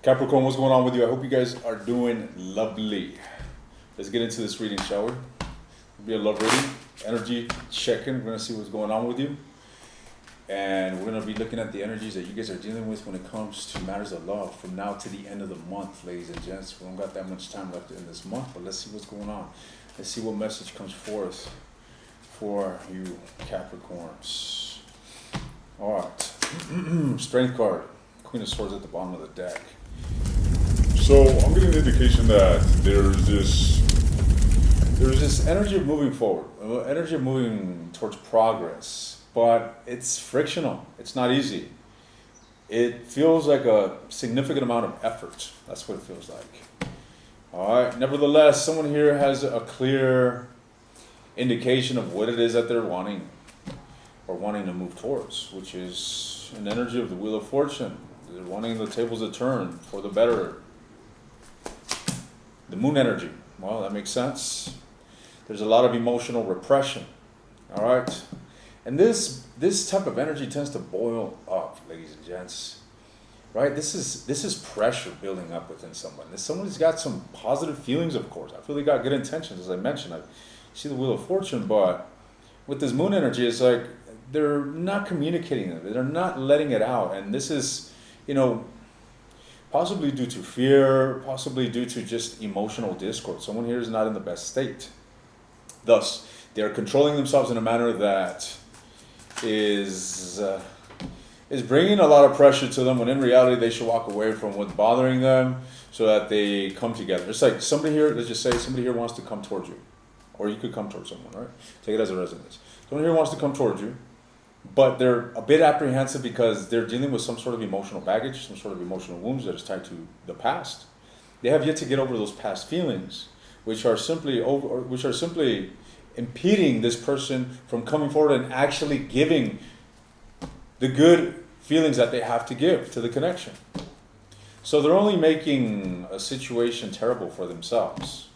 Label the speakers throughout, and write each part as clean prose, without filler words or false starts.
Speaker 1: Capricorn, what's going on with you? I hope you guys are doing lovely. Let's get into this reading, shall we? It'll be a love reading, energy check-in. We're going to see what's going on with you. And we're going to be looking at the energies that you guys are dealing with when it comes to matters of love from now to the end of the month, ladies and gents. We don't got that much time left in this month, but let's see what's going on. Let's see what message comes forth for you Capricorns. All right. Strength card. Queen of Swords at the bottom of the deck.
Speaker 2: So I'm getting an indication that there's this
Speaker 1: energy of moving forward, energy of moving towards progress, but it's frictional. It's not easy. It feels like a significant amount of effort. That's what it feels like. All right. Nevertheless, someone here has a clear indication of what it is that they're wanting or wanting to move towards, which is an energy of the Wheel of Fortune. They're wanting the tables to turn for the better. The moon energy. Well, that makes sense. There's a lot of emotional repression. All right. And this type of energy tends to boil up, ladies and gents. Right? This is pressure building up within someone. Someone's got some positive feelings, of course. I feel they got good intentions, as I mentioned. I see the Wheel of Fortune, but with this moon energy, it's like they're not communicating it. They're not letting it out. And this is, possibly due to fear, possibly due to just emotional discord. Someone here is not in the best state. Thus, they're controlling themselves in a manner that is bringing a lot of pressure to them, when in reality they should walk away from what's bothering them so that they come together. It's like somebody here, let's just say somebody here wants to come towards you, or you could come towards someone, right? Take it as a resonance. Someone here wants to come towards you, but they're a bit apprehensive because they're dealing with some sort of emotional baggage, some sort of emotional wounds that is tied to the past. They have yet to get over those past feelings, which are simply impeding this person from coming forward and actually giving the good feelings that they have to give to the connection. So they're only making a situation terrible for themselves.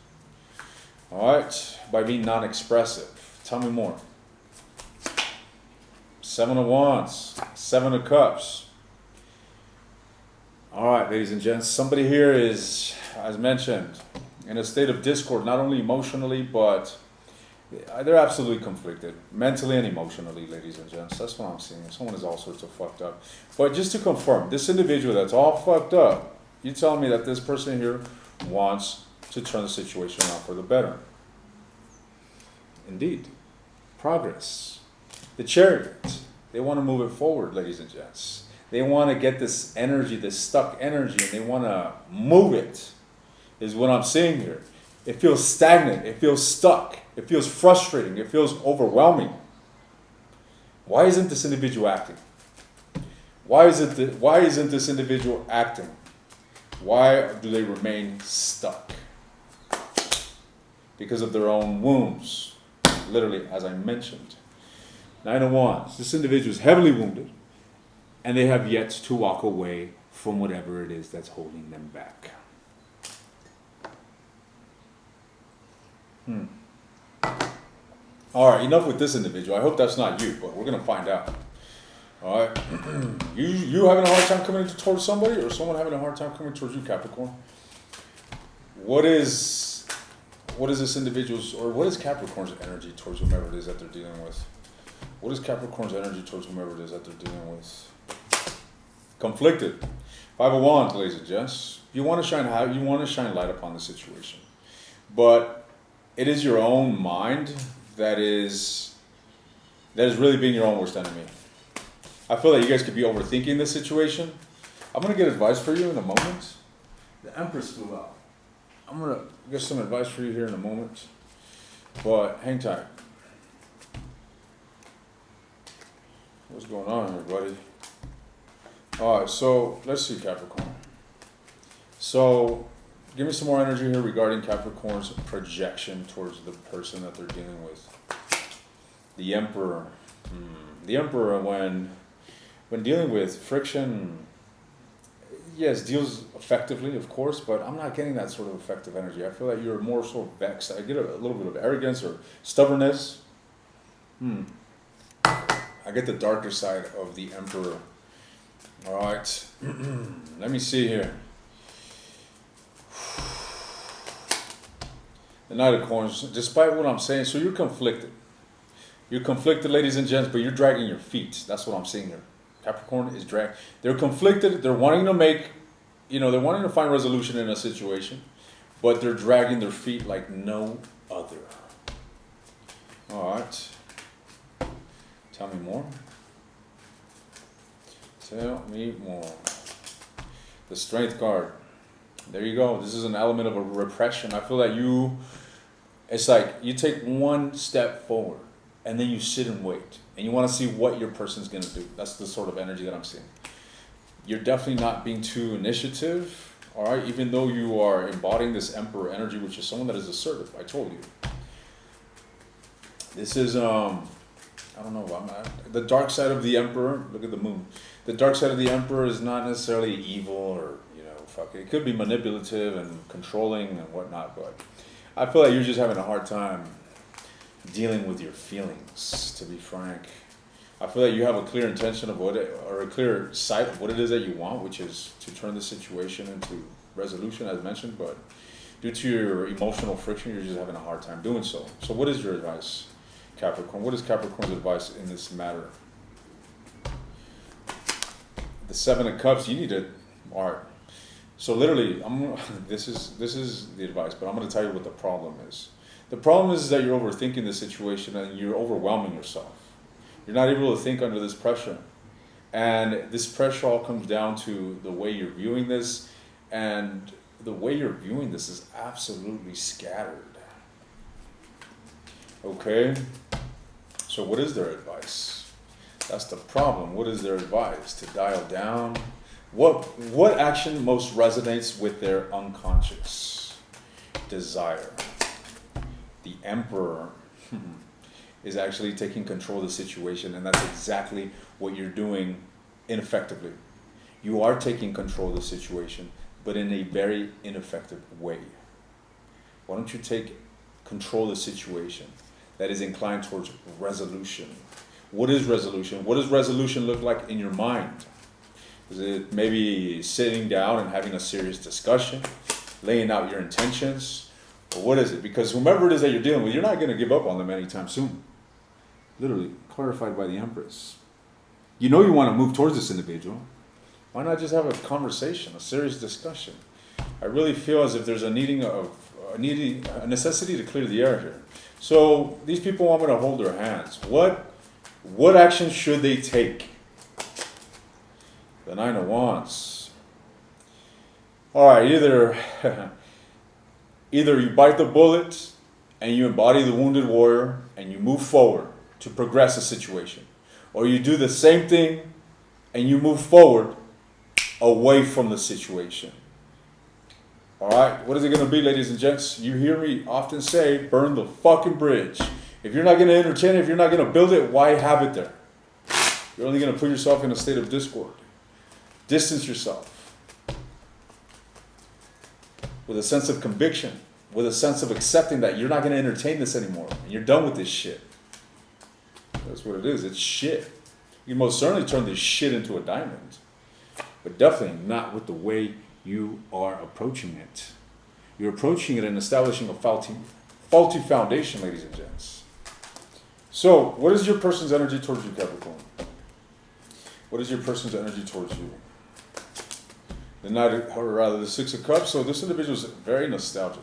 Speaker 1: All right, by being non-expressive. Tell me more. Seven of Wands, Seven of Cups. All right, ladies and gents, somebody here is, as mentioned, in a state of discord, not only emotionally, but they're absolutely conflicted, mentally and emotionally, ladies and gents. That's what I'm seeing. Someone is all sorts of fucked up. But just to confirm, this individual that's all fucked up, you tell me that this person here wants to turn the situation around for the better. Indeed. Progress. The Chariot, they want to move it forward, ladies and gents. They want to get this energy, this stuck energy, and they want to move it, is what I'm seeing here. It feels stagnant. It feels stuck. It feels frustrating. It feels overwhelming. Why isn't this individual acting? Why isn't this individual acting? Why do they remain stuck? Because of their own wounds, literally, as I mentioned. Nine of Wands. This individual is heavily wounded, and they have yet to walk away from whatever it is that's holding them back. All right, enough with this individual. I hope that's not you, but we're going to find out. All right. You having a hard time coming towards somebody, or someone having a hard time coming towards you, Capricorn? What is this individual's, or what is Capricorn's energy towards whomever it is that they're dealing with? What is Capricorn's energy towards whomever it is that they're dealing with? Conflicted. Five of Wands, ladies and gents. You want to shine light upon the situation. But it is your own mind that is really being your own worst enemy. I feel that you guys could be overthinking this situation. I'm going to get advice for you in a moment. The Empress flew out. I'm going to get some advice for you here in a moment. But hang tight. What's going on, everybody? All right, so let's see, Capricorn. So give me some more energy here regarding Capricorn's projection towards the person that they're dealing with. The Emperor. The Emperor, when dealing with friction, yes, deals effectively, of course, but I'm not getting that sort of effective energy. I feel like you're more so vexed. I get a little bit of arrogance or stubbornness. I get the darker side of the Emperor. All right. Let me see here. The Knight of Coins, despite what I'm saying, so you're conflicted. You're conflicted, ladies and gents, but you're dragging your feet. That's what I'm seeing here. Capricorn is drag. They're conflicted. They're wanting to make, they're wanting to find resolution in a situation, but they're dragging their feet like no other. All right. Tell me more. Tell me more. The Strength card. There you go. This is an element of a repression. I feel that it's like you take one step forward and then you sit and wait. And you want to see what your person's going to do. That's the sort of energy that I'm seeing. You're definitely not being too initiative, all right? Even though you are embodying this Emperor energy, which is someone that is assertive. I told you. This is, I don't know, the dark side of the Emperor, look at the moon. The dark side of the Emperor is not necessarily evil or, it could be manipulative and controlling and whatnot, but I feel like you're just having a hard time dealing with your feelings, to be frank. I feel like you have a clear intention of or a clear sight of what it is that you want, which is to turn the situation into resolution, as mentioned, but due to your emotional friction, you're just having a hard time doing so. So what is your advice, Capricorn? What is Capricorn's advice in this matter? The Seven of Cups, you need to, all right. So literally, this is the advice, but I'm going to tell you what the problem is. The problem is that you're overthinking the situation and you're overwhelming yourself. You're not able to think under this pressure. And this pressure all comes down to the way you're viewing this, and the way you're viewing this is absolutely scattered. Okay? So what is their advice? That's the problem. What is their advice? To dial down? What action most resonates with their unconscious desire? The Emperor is actually taking control of the situation, and that's exactly what you're doing ineffectively. You are taking control of the situation, but in a very ineffective way. Why don't you take control of the situation that is inclined towards resolution? What is resolution? What does resolution look like in your mind? Is it maybe sitting down and having a serious discussion, laying out your intentions? Or what is it? Because whomever it is that you're dealing with, you're not going to give up on them anytime soon. Literally, clarified by the Empress. You know you want to move towards this individual. Why not just have a conversation, a serious discussion? I really feel as if there's a necessity to clear the air here. So these people want me to hold their hands. What action should they take? The Nine of Wands. All right, either you bite the bullet and you embody the wounded warrior and you move forward to progress the situation, or you do the same thing and you move forward away from the situation. All right, what is it going to be, ladies and gents? You hear me often say, burn the fucking bridge. If you're not going to entertain it, if you're not going to build it, why have it there? You're only going to put yourself in a state of discord. Distance yourself with a sense of conviction, with a sense of accepting that you're not going to entertain this anymore. And you're done with this shit. That's what it is. It's shit. You most certainly turn this shit into a diamond, but definitely not with the way you are approaching it. You're approaching it and establishing a faulty foundation, ladies and gents. So, what is your person's energy towards you, Capricorn? What is your person's energy towards you? The Six of Cups. So this individual is very nostalgic.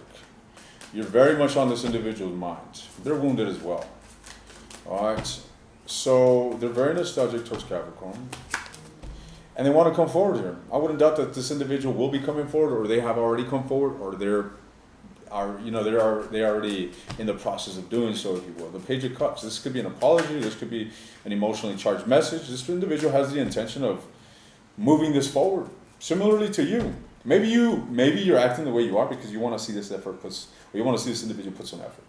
Speaker 1: You're very much on this individual's mind. They're wounded as well. All right. So they're very nostalgic towards Capricorn, and they want to come forward here. I wouldn't doubt that this individual will be coming forward, or they have already come forward, or they're already in the process of doing so, if you will. The Page of Cups. This could be an apology. This could be an emotionally charged message. This individual has the intention of moving this forward. Similarly to you, maybe you're acting the way you are because you want to see this effort or you want to see this individual put some effort.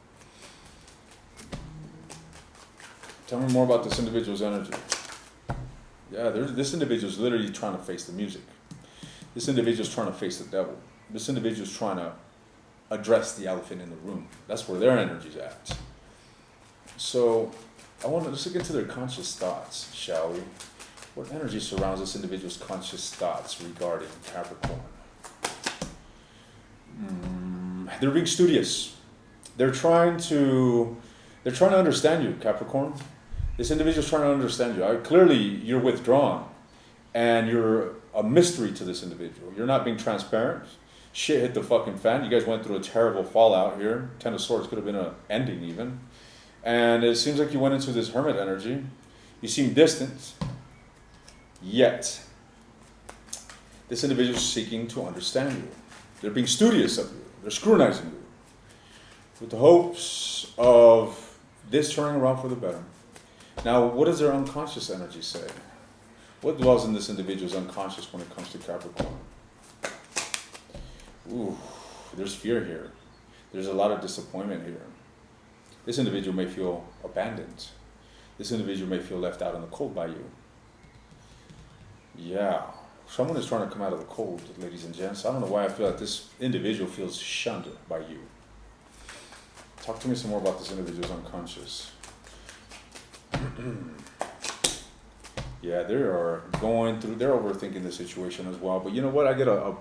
Speaker 1: Tell me more about this individual's energy. Yeah, this individual's literally trying to face the music. This individual's trying to face the devil. This individual's trying to address the elephant in the room. That's where their energy's at. So let's look into their conscious thoughts, shall we? What energy surrounds this individual's conscious thoughts regarding Capricorn? They're being studious. they're trying to understand you, Capricorn. This individual's trying to understand you. Clearly, you're withdrawn, and you're a mystery to this individual. You're not being transparent. Shit hit the fucking fan. You guys went through a terrible fallout here. Ten of Swords could have been an ending even. And it seems like you went into this hermit energy. You seem distant, yet this individual is seeking to understand you. They're being studious of you. They're scrutinizing you with the hopes of this turning around for the better. Now, what does their unconscious energy say? What dwells in this individual's unconscious when it comes to Capricorn? Ooh, there's fear here. There's a lot of disappointment here. This individual may feel abandoned. This individual may feel left out in the cold by you. Yeah, someone is trying to come out of the cold, ladies and gents. I don't know why I feel like this individual feels shunned by you. Talk to me some more about this individual's unconscious. Yeah, they're overthinking the situation as well. But you know what? I get a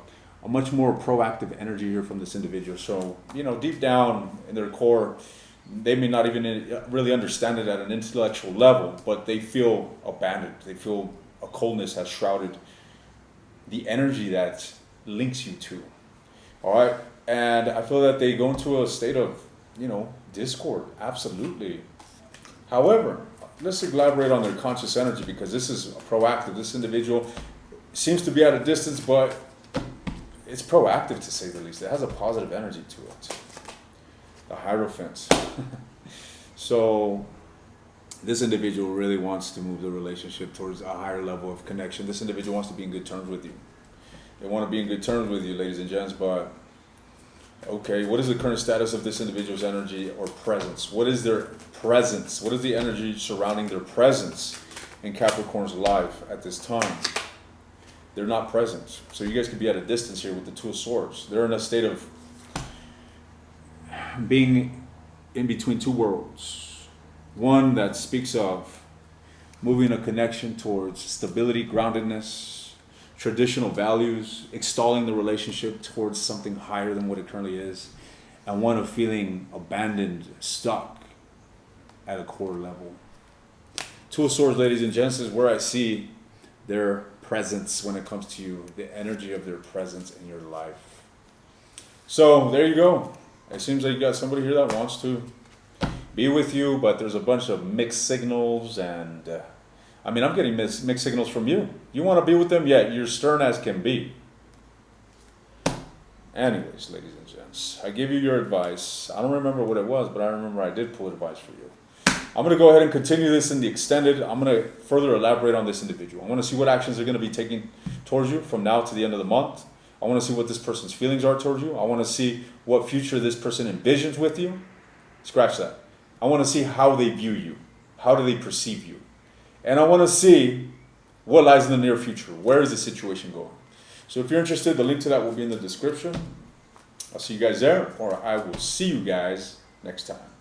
Speaker 1: much more proactive energy here from this individual. So, deep down in their core, they may not even really understand it at an intellectual level, but they feel abandoned. They feel a coldness has shrouded the energy that links you to. All right? And I feel that they go into a state of, discord. Absolutely. However, let's elaborate on their conscious energy, because this is proactive. This individual seems to be at a distance, but it's proactive to say the least. It has a positive energy to it. The Hierophant. So this individual really wants to move the relationship towards a higher level of connection. This individual wants to be in good terms with you. They want to be in good terms with you, ladies and gents, but okay, what is the current status of this individual's energy or presence? What is their presence? What is the energy surrounding their presence in Capricorn's life at this time? They're not present. So you guys could be at a distance here with the Two of Swords. They're in a state of being in between two worlds. One that speaks of moving a connection towards stability, groundedness, traditional values, extolling the relationship towards something higher than what it currently is, and one of feeling abandoned, stuck at a core level. Two of Swords, ladies and gents, is where I see their presence when it comes to you, the energy of their presence in your life. So there you go. It seems like you got somebody here that wants to be with you, but there's a bunch of mixed signals, and I'm getting mixed signals from you. You want to be with them, yet you're stern as can be. Anyways, ladies and gents, I give you your advice. I don't remember what it was, but I remember I did pull advice for you. I'm going to go ahead and continue this in the extended. I'm going to further elaborate on this individual. I want to see what actions they're going to be taking towards you from now to the end of the month. I want to see what this person's feelings are towards you. I want to see what future this person envisions with you. Scratch that. I want to see how they view you. How do they perceive you? And I want to see what lies in the near future. Where is the situation going? So if you're interested, the link to that will be in the description. I'll see you guys there, or I will see you guys next time.